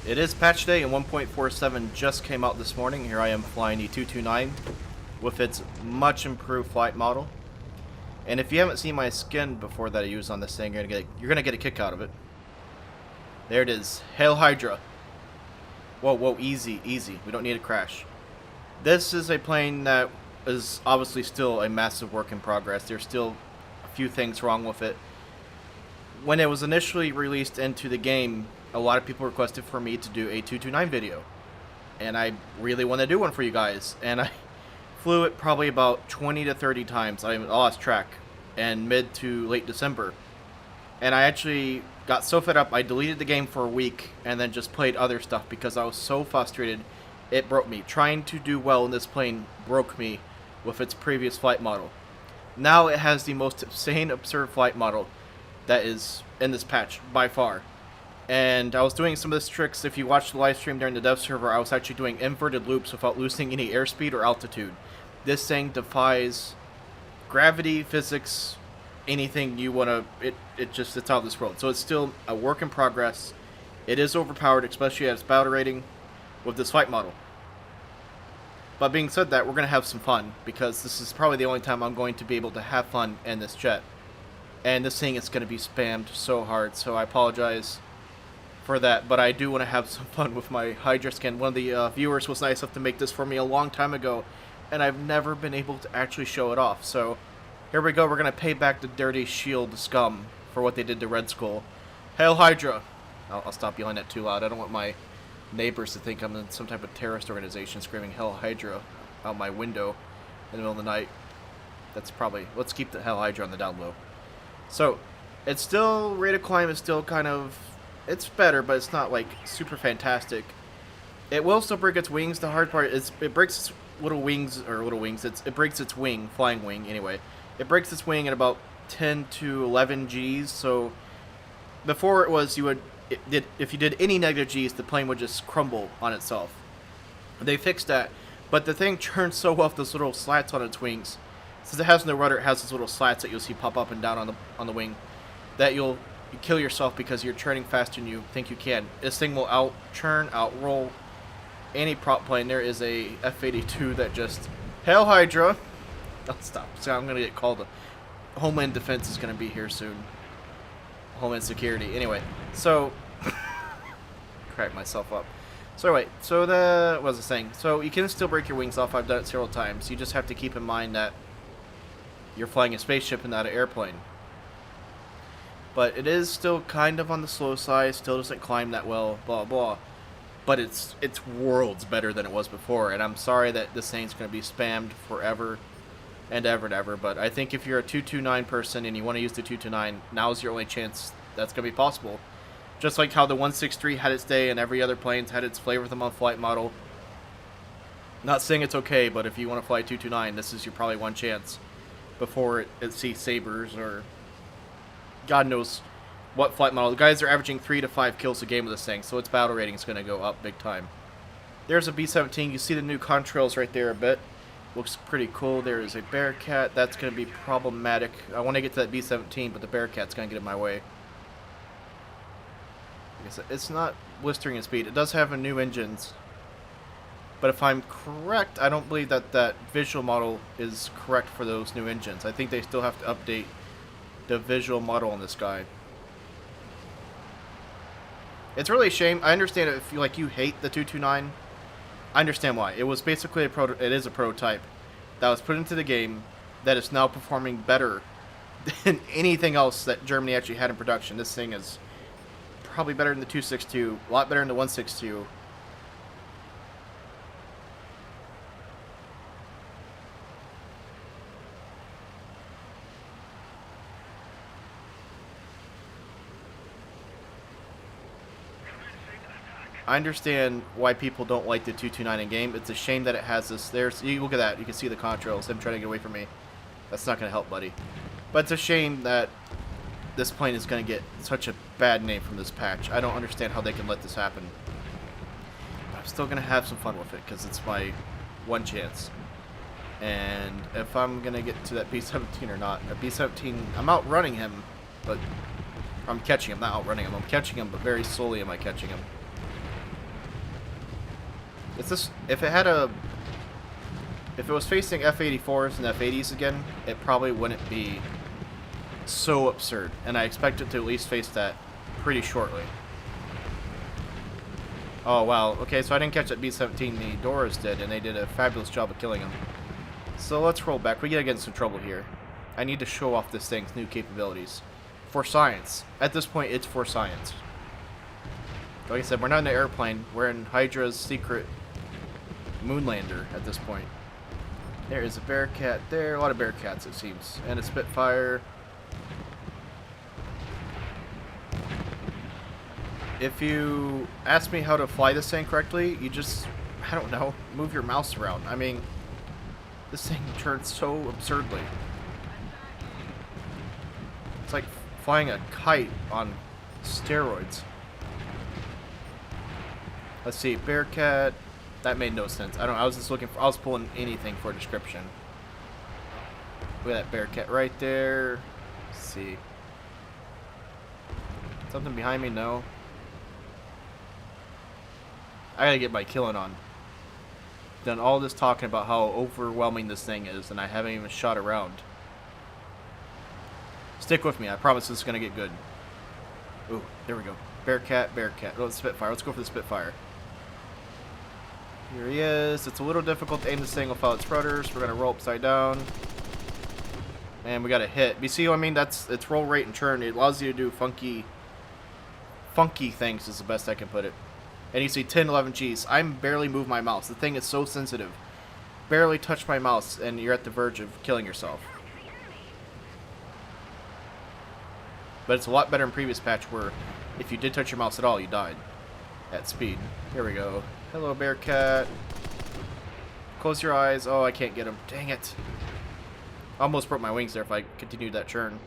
It is patch day and 1.47 just came out this morning. Here I am flying the 229 with its much improved flight model. And if you haven't seen my skin before that I used on this thing, you're gonna get a kick out of it. There it is. Hail Hydra. Whoa, whoa, easy, easy. We don't need a crash. This is a plane that is obviously still a massive work in progress. There's still a few things wrong with it. When it was initially released into the game, a lot of people requested for me to do a 229 video. And I really want to do one for you guys. And I flew it probably about 20 to 30 times. I lost track. And mid to late December. And I actually got so fed up, I deleted the game for a week and then just played other stuff because I was so frustrated. It broke me. Trying to do well in this plane broke me with its previous flight model. Now it has the most insane, absurd flight model that is in this patch by far. And I was doing some of this tricks. If you watched the live stream during the dev server, I was actually doing inverted loops without losing any airspeed or altitude. This thing defies gravity, physics, anything you want to. It's out of this world. So it's still a work in progress. It is overpowered, especially at its battle rating with this flight model. But being said that, we're going to have some fun because this is probably the only time I'm going to be able to have fun in this jet. And this thing is going to be spammed so hard, so I apologize for that, but I do want to have some fun with my Hydra skin. One of the viewers was nice enough to make this for me a long time ago, and I've never been able to actually show it off. So here we go. We're going to pay back the dirty shield scum for what they did to Red Skull. Hail Hydra! I'll stop yelling that too loud. I don't want my neighbors to think I'm in some type of terrorist organization screaming Hail Hydra out my window in the middle of the night. That's probably... Let's keep the Hail Hydra on the down low. So, it's still... Rate of climb is still kind of... It's better, but it's not, like, super fantastic. It will still break its wings. The hard part is it breaks its it breaks its wing, flying wing, anyway. It breaks its wing at about 10 to 11 Gs, so before it was, if you did any negative Gs, the plane would just crumble on itself. They fixed that, but the thing turns so well with those little slats on its wings. Since it has no rudder, it has those little slats that you'll see pop up and down on the wing, that you kill yourself because you're churning faster than you think you can. This thing will outroll any prop plane. There is a F-82 that just... Hail Hydra! Oh, stop. So I'm going to get called. Homeland Defense is going to be here soon. Homeland Security. Anyway, so... crack myself up. So anyway, what was I saying? So you can still break your wings off. I've done it several times. You just have to keep in mind that you're flying a spaceship and not an airplane. But it is still kind of on the slow side, still doesn't climb that well, blah blah. But it's worlds better than it was before, and I'm sorry that this thing's going to be spammed forever and ever and ever, but I think if you're a 229 person and you want to use the 229, now's your only chance that's going to be possible. Just like how the 163 had its day and every other plane's had its flavor of the month flight model. Not saying it's okay, but if you want to fly 229, this is your probably one chance before it sees Sabres or God knows what flight model. The guys are averaging 3 to 5 kills a game with this thing, so its battle rating is going to go up big time. There's a B-17. You see the new contrails right there a bit. Looks pretty cool. There is a Bearcat. That's going to be problematic. I want to get to that B-17, but the Bearcat's going to get in my way. Like I said, it's not blistering in speed. It does have a new engines. But if I'm correct, I don't believe that visual model is correct for those new engines. I think they still have to update the visual model on this guy. It's really a shame. I understand if you hate the 229. I understand why. It was basically it is a prototype that was put into the game that is now performing better than anything else that Germany actually had in production. This thing is probably better than the 262, a lot better than the 162. I understand why people don't like the 229 in game. It's a shame that it has this. You look at that. You can see the contrails. Him trying to get away from me. That's not going to help, buddy. But it's a shame that this plane is going to get such a bad name from this patch. I don't understand how they can let this happen. I'm still going to have some fun with it because it's my one chance. And if I'm going to get to that B-17 or not, a B-17, I'm outrunning him, but I'm catching him, not outrunning him. I'm catching him, but very slowly am I catching him. It's this. If it had a. If it was facing F-84s and F-80s again, it probably wouldn't be so absurd. And I expect it to at least face that pretty shortly. Oh, wow. Okay, so I didn't catch that B-17. The Doras did, and they did a fabulous job of killing him. So let's roll back. We gotta get in some trouble here. I need to show off this thing's new capabilities. For science. At this point, it's for science. Like I said, we're not in an airplane. We're in Hydra's secret moonlander at this point. There is a Bearcat there. A lot of Bearcats, it seems. And a Spitfire. If you ask me how to fly this thing correctly, you just, I don't know, move your mouse around. I mean, this thing turns so absurdly. It's like flying a kite on steroids. Let's see, Bearcat. That made no sense. I was just looking for, I was pulling anything for a description. Look at that Bearcat right there. Let's see. Something behind me? No. I gotta get my killing on. Done all this talking about how overwhelming this thing is, and I haven't even shot around. Stick with me. I promise this is gonna get good. Ooh, there we go. Bearcat, Bearcat. Oh, Spitfire. Let's go for the Spitfire. Here he is. It's a little difficult to aim this thing without its rudders. We're gonna roll upside down. And we got a hit. You see what I mean? It's roll rate and turn. It allows you to do funky things is the best I can put it. And you see 10, 11 Gs. I'm barely move my mouse. The thing is so sensitive. Barely touch my mouse and you're at the verge of killing yourself. But it's a lot better in previous patch where if you did touch your mouse at all, you died at speed. Here we go. Hello, Bearcat. Close your eyes. Oh, I can't get him. Dang it. Almost broke my wings there if I continued that churn.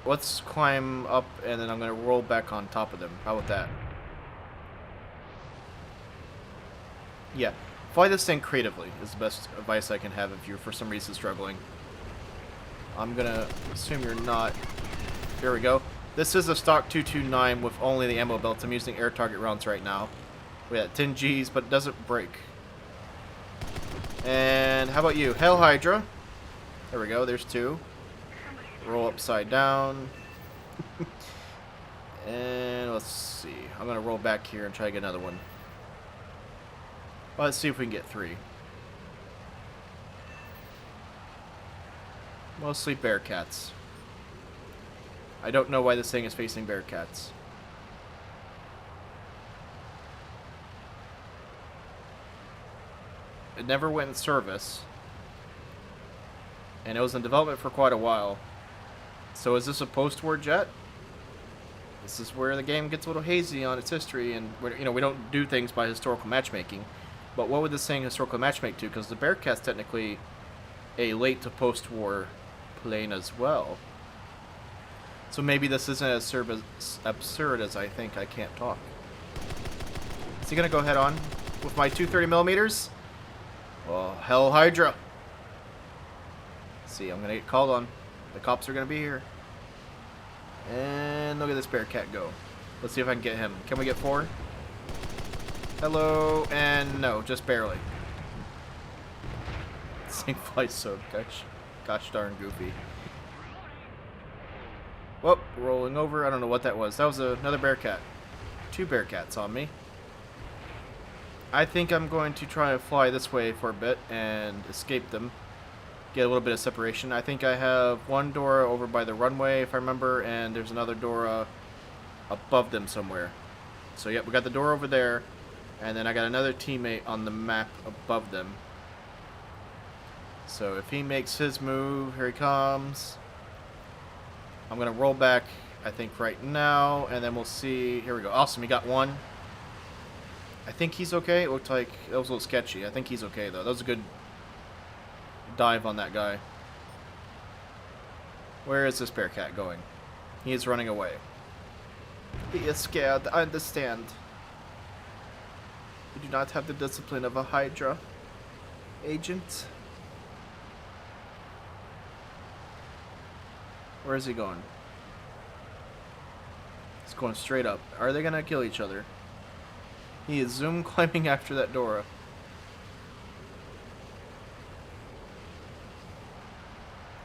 Let's climb up, and then I'm going to roll back on top of them. How about that? Yeah. Fly this thing creatively is the best advice I can have if you're for some reason struggling. I'm going to assume you're not. Here we go. This is a stock 229 with only the ammo belts. I'm using air target rounds right now. We got 10 Gs, but it doesn't break. And how about you? Hell Hydra. There we go. There's two. Roll upside down. And let's see. I'm going to roll back here and try to get another one. Well, let's see if we can get three. Mostly Bearcats. I don't know why this thing is facing Bearcats. It never went in service. And it was in development for quite a while. So is this a post-war jet? This is where the game gets a little hazy on its history, and we don't do things by historical matchmaking. But what would this thing historical matchmake to? Because the Bearcat's technically a late to post-war plane as well. So maybe this isn't as absurd as I think. I can't talk. Is he gonna go head on with my 230mm? Well, hell Hydra. Let's see, I'm gonna get called on. The cops are going to be here. And look at this Bearcat go. Let's see if I can get him. Can we get four? Hello. And no, just barely. This thing flies so gosh darn goofy. Whoop, rolling over. I don't know what that was. That was another Bearcat. Two Bearcats on me. I think I'm going to try to fly this way for a bit and escape them. Get a little bit of separation. I think I have one Dora over by the runway, if I remember, and there's another Dora above them somewhere. So, yep, we got the Dora over there, and then I got another teammate on the map above them. So, if he makes his move, here he comes. I'm going to roll back, I think, right now, and then we'll see. Here we go. Awesome, he got one. I think he's okay. It looked like that was a little sketchy. I think he's okay, though. That was a good dive on that guy. Where is this Bearcat going? He is running away. He is scared. I understand. You do not have the discipline of a Hydra agent. Where is he going? He's going straight up. Are they gonna kill each other? He is zoom climbing after that Dora.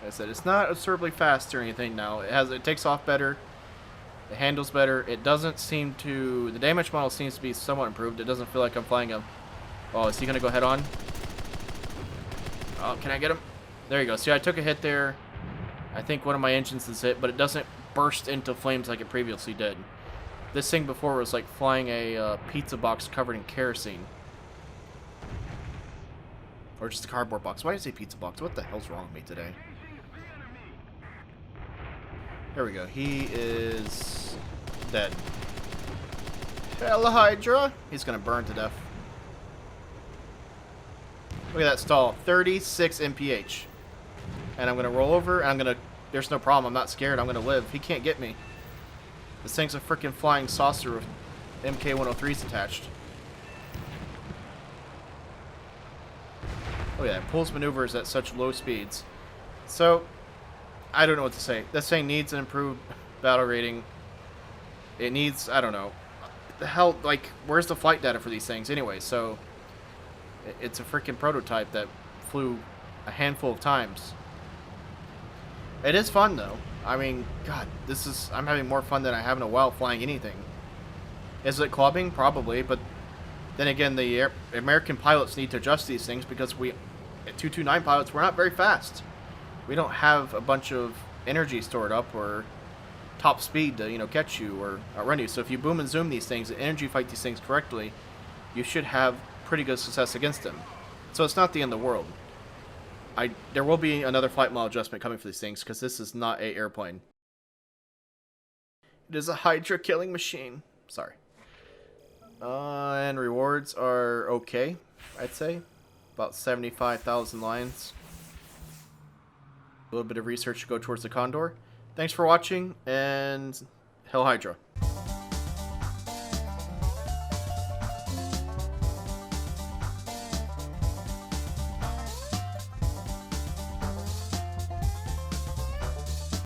Like I said, it's not absurdly fast or anything now. It takes off better. It handles better. It doesn't seem to... The damage model seems to be somewhat improved. It doesn't feel like I'm flying a... Oh, is he going to go head on? Oh, can I get him? There you go. See, I took a hit there. I think one of my engines is hit, but it doesn't burst into flames like it previously did. This thing before was like flying a pizza box covered in kerosene. Or just a cardboard box. Why did I say pizza box? What the hell's wrong with me today? There we go. He is dead. Hell, Hydra. He's going to burn to death. Look at that stall. 36 MPH. And I'm going to roll over. And I'm going to... There's no problem. I'm not scared. I'm going to live. He can't get me. This thing's a freaking flying saucer with MK-103s attached. Oh yeah, it pulls maneuvers at such low speeds. So, I don't know what to say. This thing needs an improved battle rating. It needs, I don't know. The hell, like, where's the flight data for these things anyway? So, it's a freaking prototype that flew a handful of times. It is fun, though. I mean, God, I'm having more fun than I have in a while flying anything. Is it clubbing? Probably, but then again, the American pilots need to adjust these things because we, at 229 pilots, we're not very fast. We don't have a bunch of energy stored up or top speed to, catch you or outrun you. So if you boom and zoom these things and energy fight these things correctly, you should have pretty good success against them. So it's not the end of the world. There will be another flight model adjustment coming for these things because this is not an airplane. It is a Hydra killing machine. Sorry. And rewards are okay, I'd say. About 75,000 lions. A little bit of research to go towards the Condor. Thanks for watching, and Hail Hydra.